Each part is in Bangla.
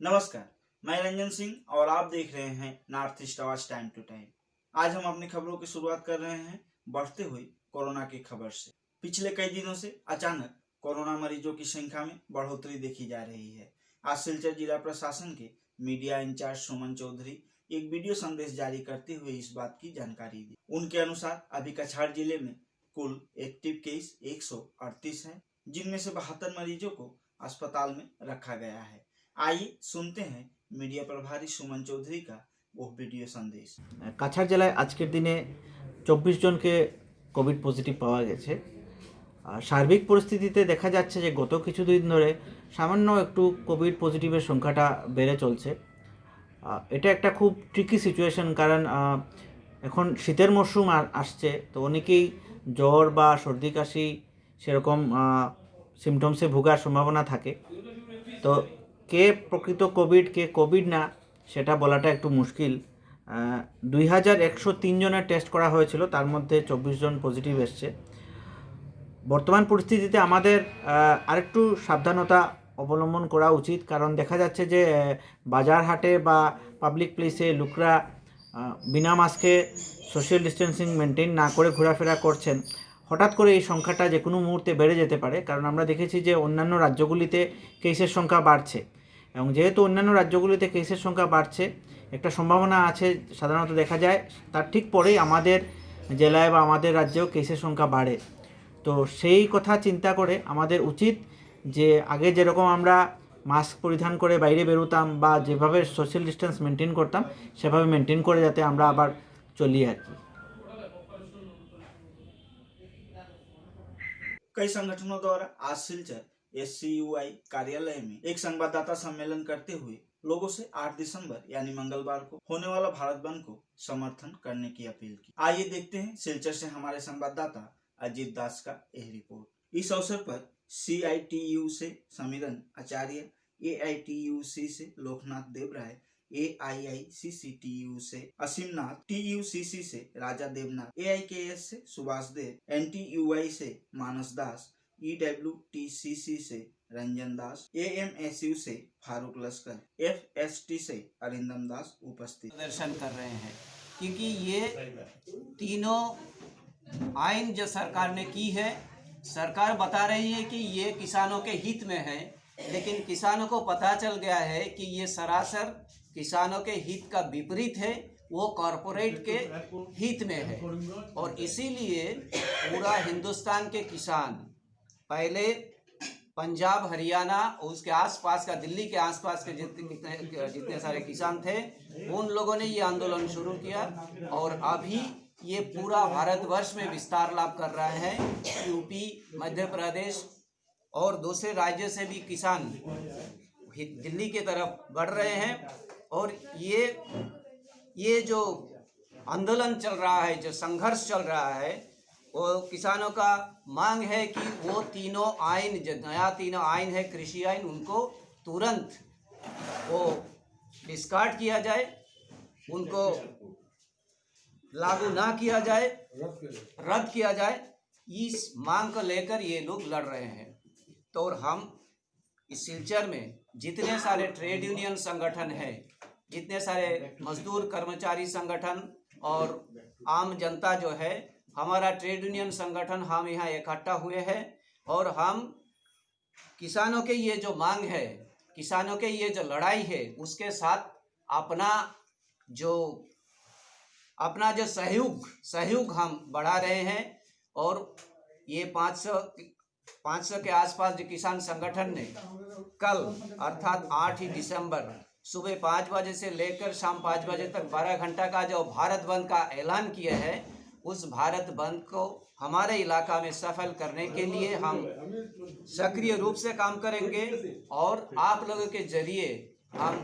नमस्कार, मैं रंजन सिंह और आप देख रहे हैं नॉर्थ ईस्ट आवाज टाइम टू टाइम। आज हम अपनी खबरों की शुरुआत कर रहे हैं बढ़ते हुए कोरोना की खबर से। पिछले कई दिनों से अचानक कोरोना मरीजों की संख्या में बढ़ोतरी देखी जा रही है। आज सिलचर जिला प्रशासन के मीडिया इंचार्ज सुमन चौधरी एक वीडियो संदेश जारी करते हुए इस बात की जानकारी दी। उनके अनुसार अभी कछाड़ जिले में कुल एक्टिव केस 138 है, जिनमें से 72 मरीजों को अस्पताल में रखा गया है। आइए सुनते हैं मीडिया प्रभारी सुमन चौधरी का वो वीडियो संदेश। কাছাড় জেলায় আজকের দিনে 24 জনকে কোভিড পজিটিভ পাওয়া গেছে। সার্বিক পরিস্থিতিতে দেখা যাচ্ছে যে গত কিছুদিন ধরে সামান্য একটু কোভিড পজিটিভের সংখ্যাটা বেড়ে চলছে। এটা একটা খুব ট্রিকি সিচুয়েশন, কারণ এখন শীতের মরশুম আসছে, তো অনেকেই জ্বর বা সর্দি কাশি সেরকম সিমটমসে ভোগার সম্ভাবনা থাকে। তো কে প্রকৃত কোভিড কে কোভিড না সেটা বলাটা একটু মুশকিল। 2103 জনের টেস্ট করা হয়েছিল, তার মধ্যে 24 জন পজিটিভ এসছে। বর্তমান পরিস্থিতিতে আমাদের আরেকটু সাবধানতা অবলম্বন করা উচিত, কারণ দেখা যাচ্ছে যে বাজার হাটে বা পাবলিক প্লেসে লোকরা বিনা মাস্কে সোশ্যাল ডিস্টেন্সিং মেনটেন না করে ঘোরাফেরা করছেন। হঠাৎ করে এই সংখ্যাটা যে কোনো মুহূর্তে বেড়ে যেতে পারে, কারণ আমরা দেখেছি যে অন্যান্য রাজ্যগুলিতে কেসের সংখ্যা বাড়ছে, এবং যেহেতু অন্যান্য রাজ্যগুলিতে কেসের সংখ্যা বাড়ছে, একটা সম্ভাবনা আছে সাধারণত দেখা যায় তার ঠিক পরেই আমাদের জেলায় বা আমাদের রাজ্যেও কেসের সংখ্যা বাড়ে। তো সেই কথা চিন্তা করে আমাদের উচিত যে আগে যেরকম আমরা মাস্ক পরিধান করে বাইরে বেরোতাম বা যেভাবে সোশ্যাল ডিস্টেন্স মেনটেন করতাম সেভাবে মেনটেন করে যাতে আমরা আবার চলি আর কি। कई संगठनों द्वारा आज सिलचर SCUI कार्यालय में एक संवाददाता सम्मेलन करते हुए लोगों से 8 दिसंबर यानी मंगलवार को होने वाला भारत बंद को समर्थन करने की अपील की। आइए देखते हैं सिलचर से हमारे संवाददाता अजीत दास का यह रिपोर्ट। इस अवसर पर CITU से समीरन आचार्य, AITUC से लोकनाथ देवराय, AIICCTU से असीमनाथ, TUCC से राजा देवनाथ, AIKS से सुभाष देव, NTUI से मानस दास, EWTCC से रंजन दास, AMSU से फारूक लश्कर, FST से अरिंदम दास उपस्थित प्रदर्शन कर रहे हैं, क्योंकि ये तीनों आइन जो सरकार ने की है, सरकार बता रही है कि ये किसानों के हित में है, लेकिन किसानों को पता चल गया है कि ये सरासर किसानों के हित का विपरीत है, वो कॉरपोरेट के हित में है। और इसीलिए पूरा हिंदुस्तान के किसान, पहले पंजाब, हरियाणा और उसके आसपास का, दिल्ली के आसपास के जितने सारे किसान थे, उन लोगों ने ये आंदोलन शुरू किया और अभी ये पूरा भारतवर्ष में विस्तार लाभ कर रहा है। यूपी, मध्य प्रदेश और दूसरे राज्यों से भी किसान दिल्ली की तरफ बढ़ रहे हैं। और ये जो आंदोलन चल रहा है, जो संघर्ष चल रहा है, वो किसानों का मांग है कि वो तीनों आइन, जो नया तीनों आइन है कृषि आइन, उनको तुरंत वो डिस्कार्ड किया जाए, उनको लागू ना किया जाए, रद्द किया जाए। इस मांग को लेकर ये लोग लड़ रहे हैं। तो और हम इस सिलचर में जितने सारे ट्रेड यूनियन संगठन हैं, जितने सारे मजदूर कर्मचारी संगठन और आम जनता जो है, हमारा ट्रेड यूनियन संगठन, हम यहाँ इकट्ठा हुए हैं और हम किसानों के ये जो मांग है, किसानों के ये जो लड़ाई है, उसके साथ अपना जो सहयोग हम बढ़ा रहे हैं। और ये 500 के आसपास जो किसान संगठन ने कल अर्थात 8 दिसंबर सुबह 5 बजे से लेकर शाम 5 बजे तक 12 घंटा का जो भारत बंद का ऐलान किया है, उस भारत बंद को हमारे इलाका में सफल करने के लिए हम सक्रिय रूप से काम करेंगे। और आप लोगों के जरिए हम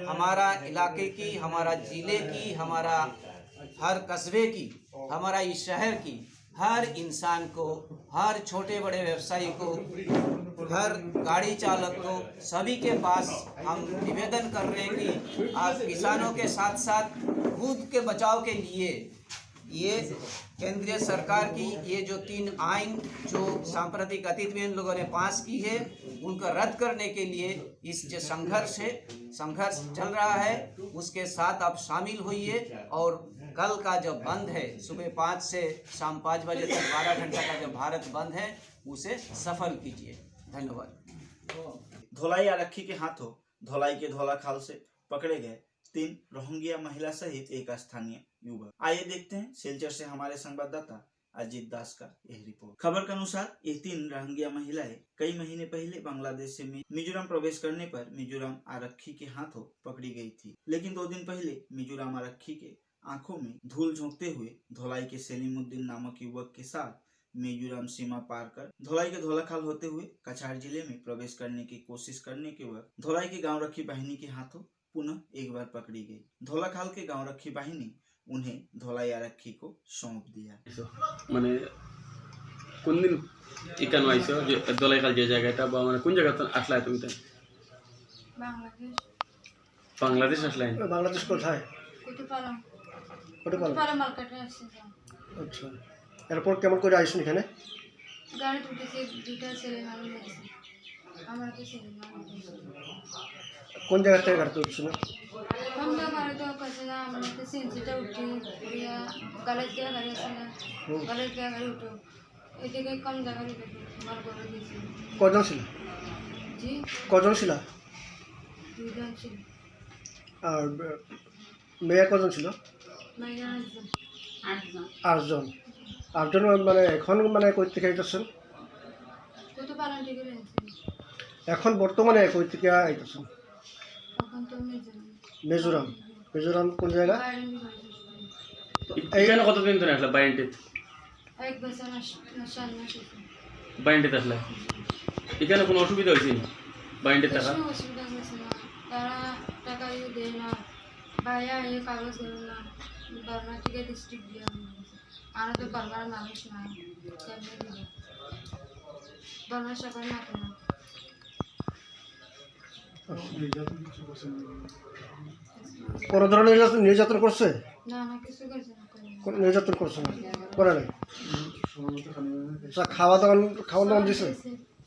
हमारा इलाके की, हमारा जिले की, हमारा हर कस्बे की, हमारा इस शहर की हर इंसान को, हर छोटे बड़े व्यवसायी को, हर गाड़ी चालक को, सभी के पास हम निवेदन कर रहे हैं कि आप किसानों के साथ साथ खुद के बचाव के लिए ये केंद्रीय सरकार की ये जो 3 आइन जो सांप्रतिक अतीत में इन लोगों ने पास की है, उनको रद्द करने के लिए इस जो संघर्ष चल रहा है, उसके साथ आप शामिल होइए और कल का जो बंद है सुबह 5 से शाम 5 बजे तक 12 घंटा का जो भारत बंद है उसे सफल कीजिए। धन्यवाद। धोलाई आरक्षी के हाथों धोलाई के धोलाखाल से पकड़े गए 3 रोहिंग्या महिला सहित एक स्थानीय युवक। आइए देखते हैं सिलचर से हमारे संवाददाता अजीत दास का यह रिपोर्ट। खबर के अनुसार ये 3 रोहिंग्या महिलाएं कई महीने पहले बांग्लादेश से मिजोरम प्रवेश करने पर मिजोरम आरक्षी के हाथों पकड़ी गई थी, लेकिन 2 दिन पहले मिजोरम आरक्षी के आंखों में धूल झोंकते हुए धोलाई के सलीमुद्दीन नामक युवक के साथ मिजोरम सीमा पार कर धोलाई के धोलाखाल होते हुए कछार जिले में प्रवेश करने की कोशिश करने के वक्त धोलाई के गांव रक्षी बाहिनी के हाथों पुनः एक बार पकड़ी गई। धोलाखाल के गांव रक्षी बाहिनी उन्हें धोलाई आरक्षी को सौंप दिया। মানে কোন দিন ইকানো আইছো যে দলাইখাল যে জায়গাটা বা মানে কোন জায়গাতে আসলে তুমি তাই বাংলাদেশ বাংলাদেশ আসলে বাংলাদেশ কোথায়? কুতুপালং কোথায়? কুতুপালং মার্কেটে আসছে। আচ্ছা, এরপর কেমন করে আইসুন এখানে? গাড়ি উঠেছে, 2টা ছেলে মানুষ আছে, আমরা তো ছেলে মানুষ। কোন জায়গা থেকে গাড়িতে উঠছিল? আমরা গাড়ি তো কাছে না, আমরা তো সিনসিটা উঠি দিয়া গাড়ি দিয়ে গাড়ি আছে না, গাড়ি দিয়ে গাড়ি উঠো এদিকে কম জায়গা উঠে আমার করে দিয়েছি। কজন ছিল? জি কজন ছিল? 2 জন ছিল। আর মেয়ে কজন ছিল? মাইনা 8জন। 8জন। 8জন মানে এখন মানে কই থেকে আইতেছেন? কুতুপালং থেকে রয়েছে, এখন বর্তমানে কই থেকে আইতেছেন? এখন তো মিজোরাম। মিজোরাম কোন জায়গা? এখানে কতদিন ধরে আসলে বাইন্ডে 1 বছর না 7 মাস। বাইন্ডে আসলে এখানে কোনো অসুবিধা হয়েছে না বাইন্ডে থাকা? কোনো অসুবিধা হয়েছে না, তারা টাকা দেয় না, ভাইয়া এই কাগজ দেবে না, বর্মা থেকে ডিস্ট্রিক্ট দিয়ে আমরা তো বর্মার মানুষ না, কেমনি দিবে বর্মা সবাই না তো না। কোনো ধরনের নির্যাতন করছে? না না কিছু করছে না, কোনো নির্যাতন করছে না, করে নাই? আচ্ছা, খাওয়া দাওয়া দিছে?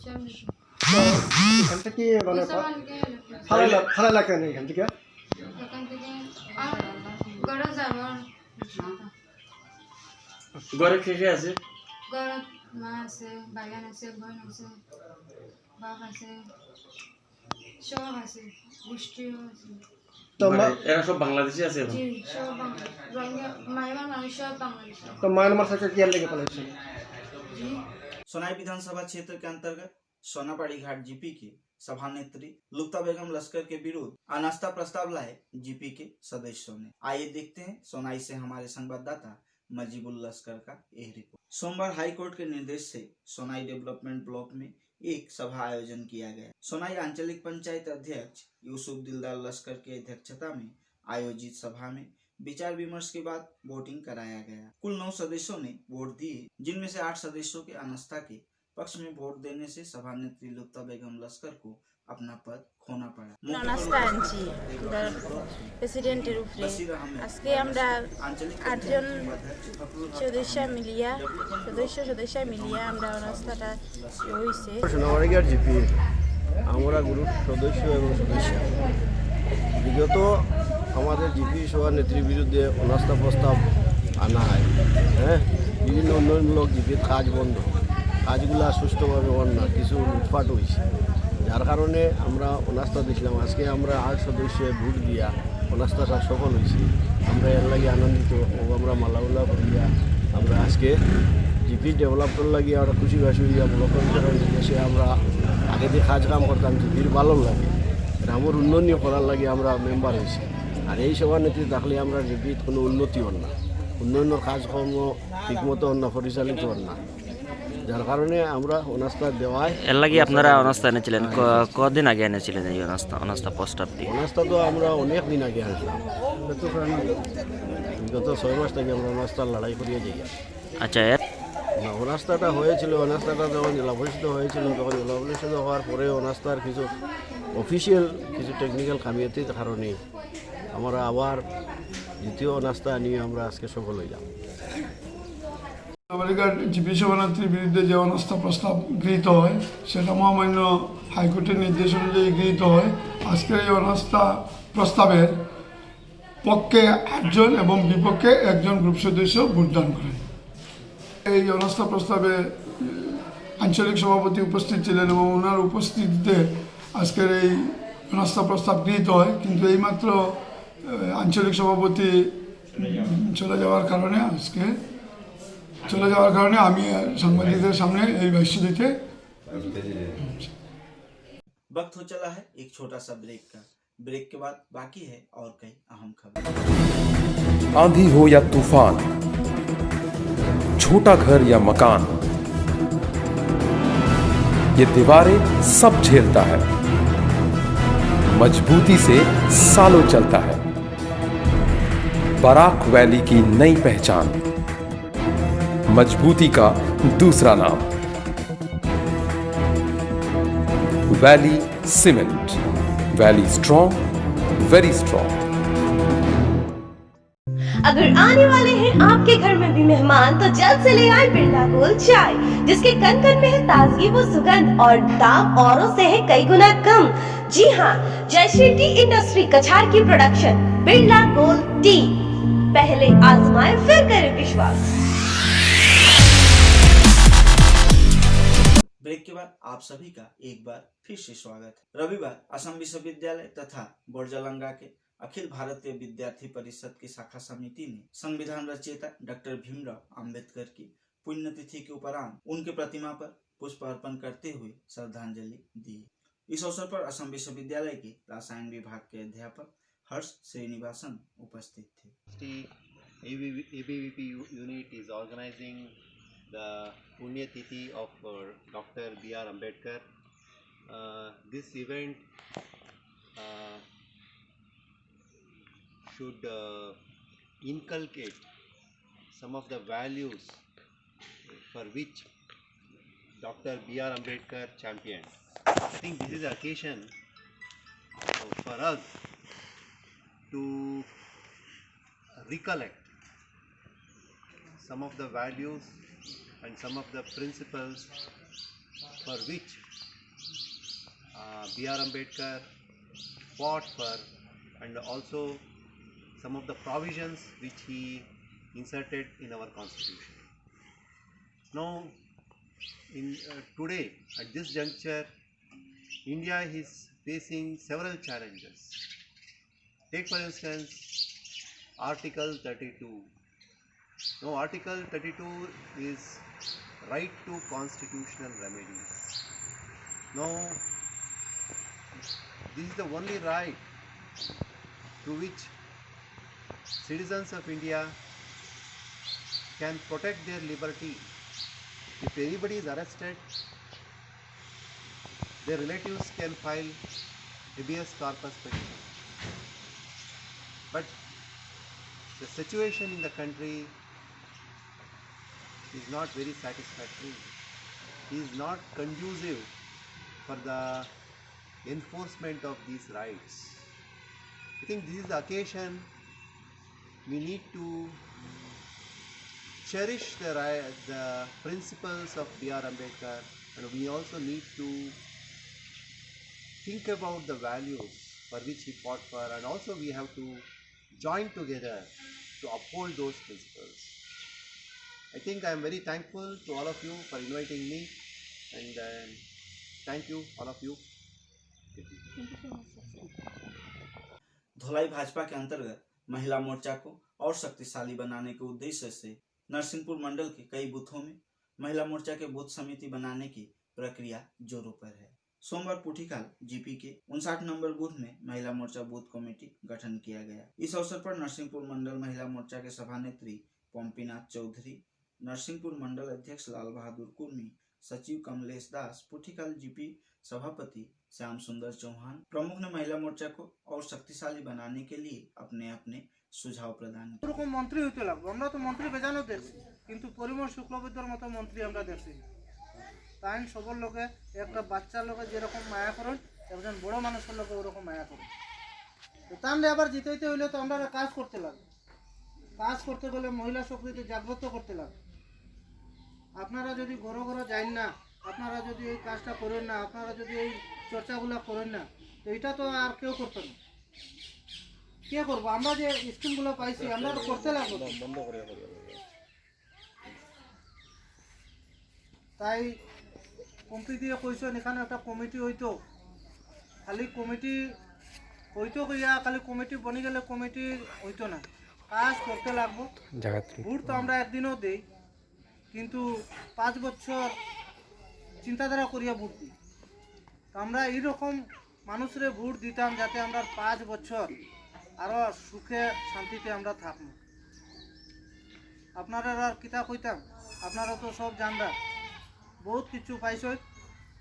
সব নিছে। তো এখান থেকে মানে মুসলমানকে ফালা লাগে না এখান থেকে? এখান থেকে গড়ে যাব, ঘরে কে কে আছে? গড়ে মা আছে, ভাইয়ান আছে, বোন আছে, বাপ আছে, সব আছে, গোষ্ঠীও আছে। তো এরা সব বাংলাদেশি আছে এখন? জি সব রোহিঙ্গা মায়ানমার মানুষ সব বাংলাদেশ। তো म्यांमार থেকে কি लेके পালাইছে? জি सोनाई विधानसभा क्षेत्र के अंतर्गत सोनापड़ी घाट जीपी के सभा नेत्री लुप्ता बेगम लश्कर के विरुद्ध अनास्था प्रस्ताव लाए जीपी के सदस्यों ने। आइए देखते हैं सोनाई से हमारे संवाददाता मजीबुल लश्कर का यह रिपोर्ट। सोमवार हाईकोर्ट के निर्देश से सोनाई डेवलपमेंट ब्लॉक में एक सभा आयोजन किया गया। सोनाई आंचलिक पंचायत अध्यक्ष यूसुफ दिलदार लश्कर की अध्यक्षता में आयोजित सभा में विचार विमर्श के बाद वोटिंग कराया गया। कुल 9 सदस्यों ने वोट दिए, जिनमें से 8 सदस्यों के अनास्था के पक्ष में वोट देने से सभा नेत्री लुप्ता बेगम लश्कर को अपना पद खोना पड़ा। অনাস্থা আনছি প্রেসিডেন্টের উপরে। बशीर अहमद আজকে আমরা आंचलिक 8 জন पंचायत সদস্য মিলিয়া আমরা অনাস্থাটা হয়েছে। সোনাবাড়িঘাট জিপি আমরা গ্রুপ সদস্য এবং সদস্য বিগত আমাদের জিপি সভানেত্রীর বিরুদ্ধে অনাস্থা প্রস্তাব আনা হয়। বিভিন্ন উন্নয়নমূলক জিপির কাজ বন্ধ, কাজগুলা সুষ্ঠুভাবে হন না, কিছু লুটপাট হয়েছে, যার কারণে আমরা অনাস্থা দিয়েছিলাম। আজকে আমরা 8 সদস্য ভোট দিয়া অনাস্থাটা সফল হয়েছি। আমরা এর লাগে আনন্দিত ও আমরা মালাউলা করিয়া আমরা আজকে জিপি ডেভেলপমেন্ট লাগে আমরা খুশি বাসি হইয়া ব্লকের নির্দেশে আমরা আগে যে কাজ কাম করতাম জিপির ভালো লাগে, গ্রামের উন্নয়ন করার লাগে আমরা মেম্বার হয়েছি। আর এই সভানেত্রী থাকলে আমরা জিপির কোনো উন্নতি হন না, উন্নয়নের কাজকর্ম ঠিকমতো হন না, পরিচালিত হন না, যার কারণে আমরা অনাস্থা দেওয়ায়। এর লাগে আপনারা অনাস্থা এনেছিলেন, কদিন আগে এনেছিলেন এই অনাস্থা প্রস্তাবটি? অনাস্থা তো আমরা অনেক দিন আগে আসলাম, বিগত 6 মাস থেকে আমরা অনাস্থার লড়াই করিয়ে যাই। আচ্ছা, অনাস্থাটা হয়েছিল, অনাস্থাটা যখন জেলা পরিষদ হয়েছিল তখন জেলা পরিষদ হওয়ার পরে অনাস্থার কিছু অফিসিয়াল কিছু টেকনিক্যাল খামিয়াতির কারণে আমরা আবার দ্বিতীয় অনাস্থা নিয়ে আমরা আজকে সফল হইলাম। আমেরিকার জিপি সভানেত্রীর বিরুদ্ধে যে অনাস্থা প্রস্তাব গৃহীত হয় সেটা মহামান্য হাইকোর্টের নির্দেশ অনুযায়ী গৃহীত হয়। আজকের এই অনাস্থা প্রস্তাবের পক্ষে 8 জন এবং বিপক্ষে 1 জন গ্রুপ সদস্য ভোটদান করেন। এই অনাস্থা প্রস্তাবে আঞ্চলিক সভাপতি উপস্থিত ছিলেন এবং ওনার উপস্থিতিতে আজকের এই অনাস্থা প্রস্তাব গৃহীত হয়, কিন্তু এইমাত্র আঞ্চলিক সভাপতি চলে যাওয়ার কারণে আমি সাংবাদিকদের সামনে এই ভাষ্য দিতে। वक्त हो चला है एक छोटा सा ब्रेक का। ब्रेक के बाद बाकी है और कई अहम खबर। आंधी हो या तूफान, छोटा घर या मकान, ये दीवारें सब झेलता है, मजबूती से सालों चलता है। बराक वैली की नई पहचान, मजबूती का दूसरा नाम, valley cement. Valley strong, very strong. अगर आने वाले हैं आपके घर में भी मेहमान तो जल्द से ले आए बिरला गोल्ड चाय, जिसके कन कन में है ताजगी वो सुगंध और दाम औरों से है कई गुना कम। जी हाँ, जयश्री टी इंडस्ट्री कछार की प्रोडक्शन बिरला गोल्ड टी, पहले आजमाए फिर करें विश्वास। ब्रेक के बाद आप सभी का एक बार फिर से स्वागत है। रविवार असम विश्वविद्यालय तथा बोरजलंगा के अखिल भारतीय विद्यार्थी परिषद की शाखा समिति ने संविधान रचयिता डॉक्टर भीमराव अंबेडकर की पुण्यतिथि के उपरांत उनके प्रतिमा पर पुष्प अर्पण करते हुए श्रद्धांजलि दी। इस अवसर पर असम विश्वविद्यालय के रसायन विभाग के अध्यापक हर्ष श्रीनिवासन उपस्थित थे। ABVP unit is organizing the Punyatithi of Dr. B.R. Ambedkar. This event should inculcate some of the values for which Dr. B.R. Ambedkar championed. I think this is an occasion for us to recollect some of the values and some of the principles for which B.R. Ambedkar fought for, and also some of the provisions which he inserted in our constitution. Now, today at this juncture, India is facing several challenges. Take for instance Article 32. Now, Article 32 is right to constitutional remedies. Now, this is the only right through which citizens of India can protect their liberty. If anybody is arrested, their relatives can file habeas corpus petition. But the situation in the country is not very satisfactory. It is not conducive for the enforcement of these rights. I think this is the occasion we need to cherish the principles of B.R. Ambedkar, and we also need to think about the values for which he fought for, and also we have to join together to uphold those principles. I think I am very thankful to all of you for inviting me, and thank you all of you. धोलाई भाजपा के अंतर्गत महिला मोर्चा को और शक्तिशाली बनाने के उद्देश्य से नरसिंहपुर मंडल के कई बूथों में महिला मोर्चा के बूथ समिति बनाने की प्रक्रिया जोरों पर है। सोमवार पुठीकाल जीपी के 59 नंबर बूथ में महिला मोर्चा बूथ कमेटी गठन किया गया। इस अवसर पर नरसिंहपुर मंडल महिला मोर्चा के सभानेत्री पंपीनाथ चौधरी, नरसिंहपुर मंडल अध्यक्ष लाल बहादुर कुर्मी, सचिव कमलेश दास, पुठीकाल जीपी सभापति श्याम सुंदर चौहान प्रमुख ने महिला मोर्चा को और शक्तिशाली बनाने के लिए अपने अपने सुझाव प्रदान किए। मंत्री হতে লাগবো, আমরা তো মন্ত্রী বেজানো দেখছি, কিন্তু পরিমল শুক্লবৈদ্যর মতো মন্ত্রী আমরা দেখছি। তাই সবর লোকে একটা বাচ্চার লোকে যেরকম মায়া করেন, একজন বড় মানুষের লোকে ওরকম মায়া করেন। তো তাহলে আবার জিতাইতে হইলে তো আমরা কাজ করতে লাগবে। কাজ করতে গেলে মহিলা শক্তিকে জাগ্রত করতে লাগবে। আপনারা যদি ঘর ঘর যাইন না, আপনারা যদি এই কাজটা করেন না, আপনারা যদি এই চর্চাগুলো করেন না, তো এটা তো আর কেউ করতো না। কে করবো? আমরা যে স্কিমগুলো পাইছি আমরা তো করতে লাগবো। তাই কমিটি দিয়ে কইছেন এখানে একটা কমিটি হইতো, খালি কমিটি হইতো কইয়া খালি কমিটি বনি গেলে কমিটি হইতো না, কাজ করতে লাগবো। ভোট তো আমরা একদিনও দেই, কিন্তু 5 বছর চিন্তাধারা করিয়া ভোট দিই। তো আমরা এইরকম মানুষরে ভোট দিতাম যাতে আমরা 5 বছর আরো সুখে শান্তিতে আমরা থাকবো। আপনারা আর কিতা কইতাম, আপনারা তো সব জানবা, বহুত কিছু পাইছ,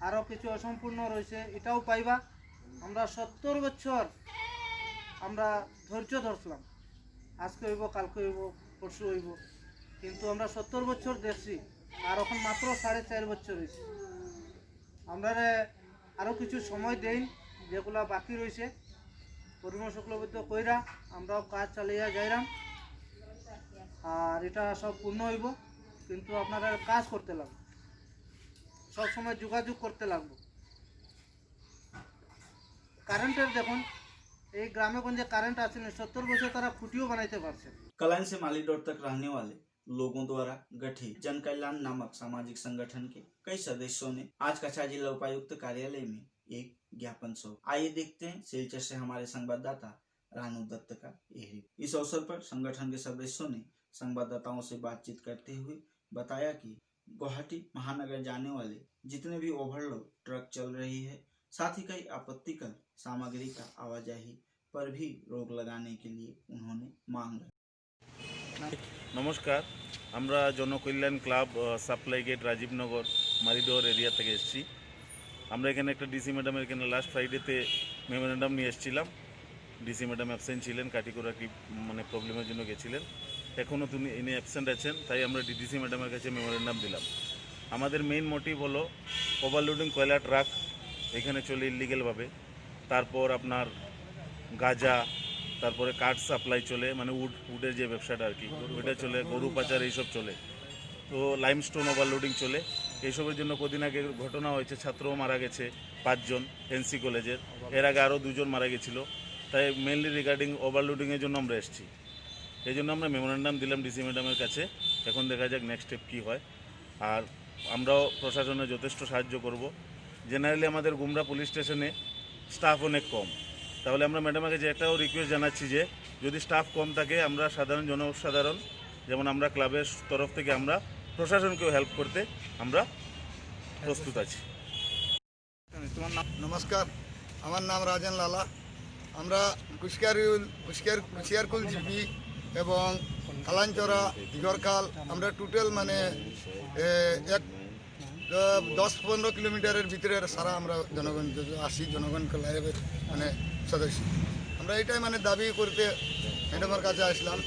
আরও কিছু অসম্পূর্ণ রয়েছে, এটাও পাইবা। আমরা 70 বছর আমরা ধৈর্য ধরছিলাম, আজকে হইব, কালকে হইব, পরশু হইব, কিন্তু আমরা 70 বছর দেখছি, আর এখন মাত্র 4.5 বছর হয়েছে। আমরা আরও কিছু সময় দেই, যেগুলা বাকি রয়েছে পরিমল শুক্লবৈদ্য কইরা আমরাও কাজ চালিয়ে যাইলাম, আর এটা সব পূর্ণ হইব। কিন্তু আপনারা কাজ করতে লাগবে, সব সময় যোগাযোগ করতে লাগবে। কারেন্টের দেখুন, এই গ্রামে গঞ্জে কারেন্ট আছে না, 70 বছর তারা খুঁটিও বানাইতে পারছে। कलाइन से मालीडोर तक रहने वाले लोगों द्वारा गठित जन कल्याण नामक सामाजिक संगठन के कई सदस्यों ने आज कछा जिला उपायुक्त कार्यालय में एक ज्ञापन सौंपा। आइए देखते हैं सिलचर से हमारे संवाददाता रानू दत्त का यह। इस अवसर पर संगठन के सदस्यों ने संवाददाताओं से बातचीत करते हुए बताया कि गुवाहाटी महानगर जाने वाले जितने भी ओवरलोड ट्रक चल रही है, साथ ही कई आपत्तिकर सामग्री का आवाजाही पर भी रोक लगाने के लिए उन्होंने मांग रखी। নমস্কার, আমরা জনকল্যাণ ক্লাব সাপ্লাই গেট রাজীবনগর মারিডোর এরিয়া থেকে এসেছি। আমরা এখানে একটা ডিসি ম্যাডামের এখানে লাস্ট ফ্রাইডেতে মেমোরেন্ডাম নিয়ে এসেছিলাম। ডিসি ম্যাডাম অ্যাবসেন্ট ছিলেন, কাটিকোরাটি মানে প্রবলেমের জন্য গেছিলেন, এখনও তিনি ইনি অ্যাবসেন্ট আছেন, তাই আমরা ডিডিসি ম্যাডামের কাছে মেমোরেন্ডাম দিলাম। আমাদের মেইন মোটিভ হলো ওভারলোডিং কয়লা ট্রাক এখানে চলে ইলিগেলভাবে, তারপর আপনার গাঁজা, তারপরে কাঠ সাপ্লাই চলে, মানে উডের যে ব্যবসাটা আর কি ওইটা চলে, গরু পাচার এইসব চলে, তো লাইমস্টোন ওভারলোডিং চলে। এইসবের জন্য কদিন আগে ঘটনা হয়েছে, ছাত্রও মারা গেছে 5 জন এনসি কলেজের, এর আগে আরও 2 জন মারা গেছিলো। তাই মেনলি রিগার্ডিং ওভারলোডিংয়ের জন্য আমরা এসেছি, এই জন্য আমরা মেমোরেন্ডাম দিলাম ডিসি ম্যাডামের কাছে। এখন দেখা যাক নেক্সট স্টেপ কী হয়। আর আমরাও প্রশাসনের যথেষ্ট সাহায্য করব। জেনারেলি আমাদের গুমরা পুলিশ স্টেশনে স্টাফ অনেক কম, তাহলে আমরা ম্যাডামের কাছে একটাও রিকোয়েস্ট জানাচ্ছি যে যদি স্টাফ কম থাকে আমরা সাধারণ জনসাধারণ যেমন আমরা ক্লাবের তরফ থেকে আমরা প্রশাসনকেও হেল্প করতে আমরা প্রস্তুত আছি। নমস্কার, আমার নাম রাজেন লালা। আমরা কুশিয়ারকুল জিপি এবং কালাঞ্চরা, দিগরখাল, আমরা টোটাল মানে 10-15 কিলোমিটারের ভিতরে সারা আমরা জনগণ আসি, জনগণ ক্লাবের মানে সদস্য। আমরা এটাই মানে দাবি করতে ম্যাডামের কাছে আসলাম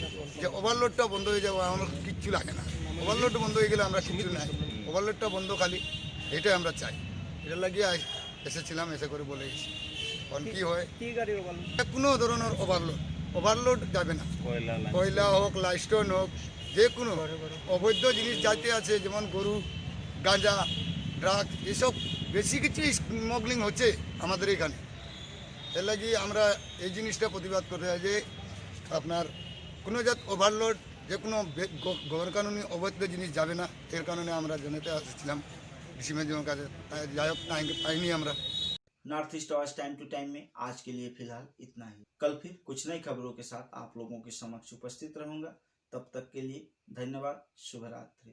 যে ওভারলোডটা বন্ধ হয়ে যাবে, আমার কিচ্ছু লাগে না। ওভারলোড বন্ধ হয়ে গেলে আমরা কিচ্ছু নাই, ওভারলোডটা বন্ধ খালি এটাই আমরা চাই। এটা লাগিয়ে এসেছিলাম, এসে করে বলে গেছি। কারণ কী হয়, কোনো ধরনের ওভারলোড যাবে না, কয়লা হোক, লাইস্টোন হোক, যে কোনো অবৈধ জিনিস যাইতে আছে, যেমন গরু, গাঁজা, ড্রাগ, এসব বেশি কিছু স্মাগলিং হচ্ছে আমাদের এখানে। এর লাগি আমরা এই জিনিসটা প্রতিবাদ করতে চাই যে আপনার কোনো জাত ওভারলোড, যে কোনো গैरकानूनी অবৈধ জিনিস যাবে না। এর কারণে আমরা জানাতে আসছিলাম ডিসি ম্যাডামের কাছে, যাই হোক পাইনি আমরা। नॉर्थ ईस्ट आवाज टाइम टू टाइम में आज के लिए फिलहाल इतना ही। कल फिर कुछ नई खबरों के साथ आप लोगों के समक्ष उपस्थित रहूंगा। तब तक के लिए धन्यवाद, शुभ रात्रि।